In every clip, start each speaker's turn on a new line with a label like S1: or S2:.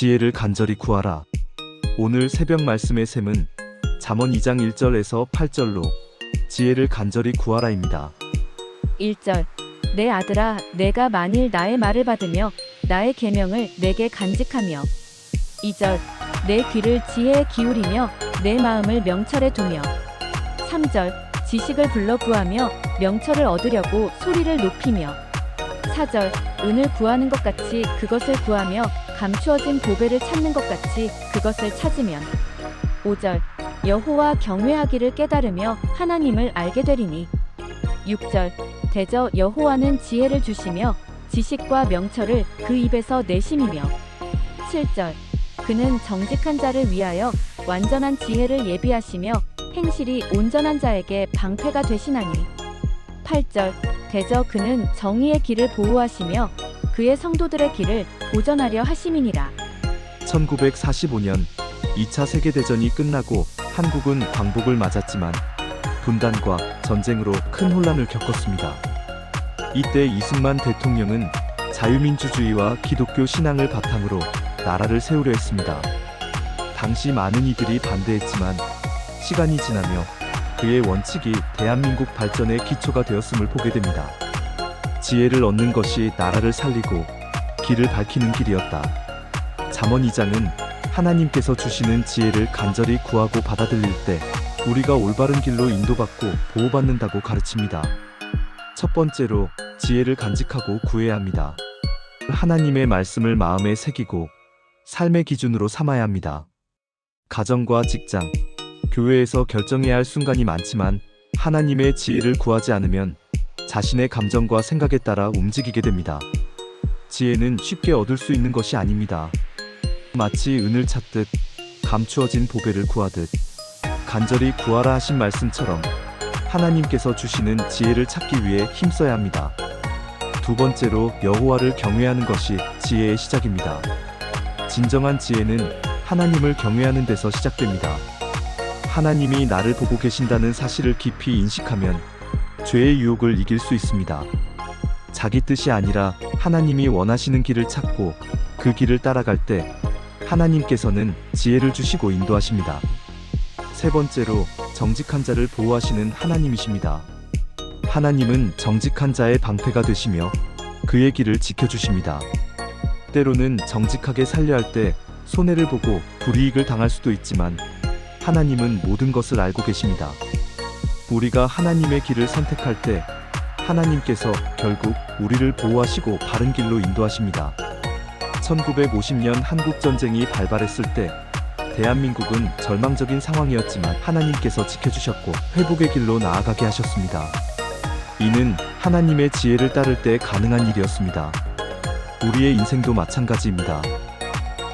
S1: 지혜를 간절히 구하라. 오늘 새벽 말씀의 셈은 잠언 2장 1절에서 8절로 지혜를 간절히 구하라입니다.
S2: 1절 내 아들아 내가 만일 나의 말을 받으며 나의 계명을 내게 간직하며 2절 내 귀를 지혜에 기울이며 내 마음을 명철에 두며 3절 지식을 불러 구하며 명철을 얻으려고 소리를 높이며 4절 은을 구하는 것 같이 그것을 구하며 감추어진 보배를 찾는 것 같이 그것을 찾으면 5절 여호와 경외하기를 깨달으며 하나님을 알게 되리니 6절 대저 여호와는 지혜를 주시며 지식과 명철을 그 입에서 내심이며 7절 그는 정직한 자를 위하여 완전한 지혜를 예비하시며 행실이 온전한 자에게 방패가 되시나니 8절 대저 그는 정의의 길을 보호하시며 그의 성도들의 길을 보전하려 하심이니라.
S1: 1945년 2차 세계대전이 끝나고 한국은 광복을 맞았지만 분단과 전쟁으로 큰 혼란을 겪었습니다. 이때 이승만 대통령은 자유민주주의와 기독교 신앙을 바탕으로 나라를 세우려 했습니다. 당시 많은 이들이 반대했지만 시간이 지나며 그의 원칙이 대한민국 발전의 기초가 되었음을 보게 됩니다. 지혜를 얻는 것이 나라를 살리고 길을 밝히는 길이었다. 잠언 2장은 하나님께서 주시는 지혜를 간절히 구하고 받아들일 때 우리가 올바른 길로 인도받고 보호받는다고 가르칩니다. 첫 번째로 지혜를 간직하고 구해야 합니다. 하나님의 말씀을 마음에 새기고 삶의 기준으로 삼아야 합니다. 가정과 직장, 교회에서 결정해야 할 순간이 많지만 하나님의 지혜를 구하지 않으면 자신의 감정과 생각에 따라 움직이게 됩니다. 지혜는 쉽게 얻을 수 있는 것이 아닙니다. 마치 은을 찾듯 감추어진 보배를 구하듯 간절히 구하라 하신 말씀처럼 하나님께서 주시는 지혜를 찾기 위해 힘써야 합니다. 두 번째로 여호와를 경외하는 것이 지혜의 시작입니다. 진정한 지혜는 하나님을 경외하는 데서 시작됩니다. 하나님이 나를 보고 계신다는 사실을 깊이 인식하면 죄의 유혹을 이길 수 있습니다. 자기 뜻이 아니라 하나님이 원하시는 길을 찾고 그 길을 따라갈 때 하나님께서는 지혜를 주시고 인도하십니다. 세 번째로 정직한 자를 보호하시는 하나님이십니다. 하나님은 정직한 자의 방패가 되시며 그의 길을 지켜주십니다. 때로는 정직하게 살려 할 때 손해를 보고 불이익을 당할 수도 있지만 하나님은 모든 것을 알고 계십니다. 우리가 하나님의 길을 선택할 때 하나님께서 결국 우리를 보호하시고 바른 길로 인도하십니다. 1950년 한국전쟁이 발발했을 때 대한민국은 절망적인 상황이었지만 하나님께서 지켜주셨고 회복의 길로 나아가게 하셨습니다. 이는 하나님의 지혜를 따를 때 가능한 일이었습니다. 우리의 인생도 마찬가지입니다.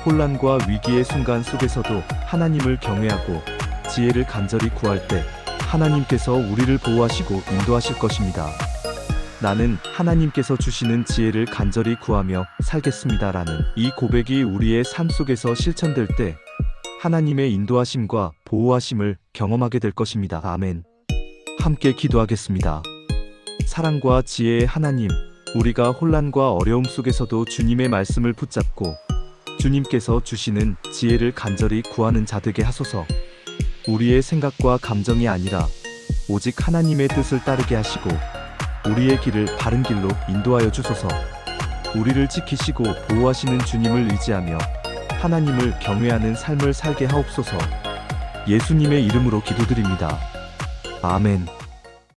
S1: 혼란과 위기의 순간 속에서도 하나님을 경외하고 지혜를 간절히 구할 때 하나님께서 우리를 보호하시고 인도하실 것입니다. 나는 하나님께서 주시는 지혜를 간절히 구하며 살겠습니다라는 이 고백이 우리의 삶 속에서 실천될 때 하나님의 인도하심과 보호하심을 경험하게 될 것입니다. 아멘. 함께 기도하겠습니다. 사랑과 지혜의 하나님, 우리가 혼란과 어려움 속에서도 주님의 말씀을 붙잡고 주님께서 주시는 지혜를 간절히 구하는 자 되게 하소서. 우리의 생각과 감정이 아니라 오직 하나님의 뜻을 따르게 하시고 우리의 길을 바른 길로 인도하여 주소서. 우리를 지키시고 보호하시는 주님을 의지하며 하나님을 경외하는 삶을 살게 하옵소서. 예수님의 이름으로 기도드립니다. 아멘.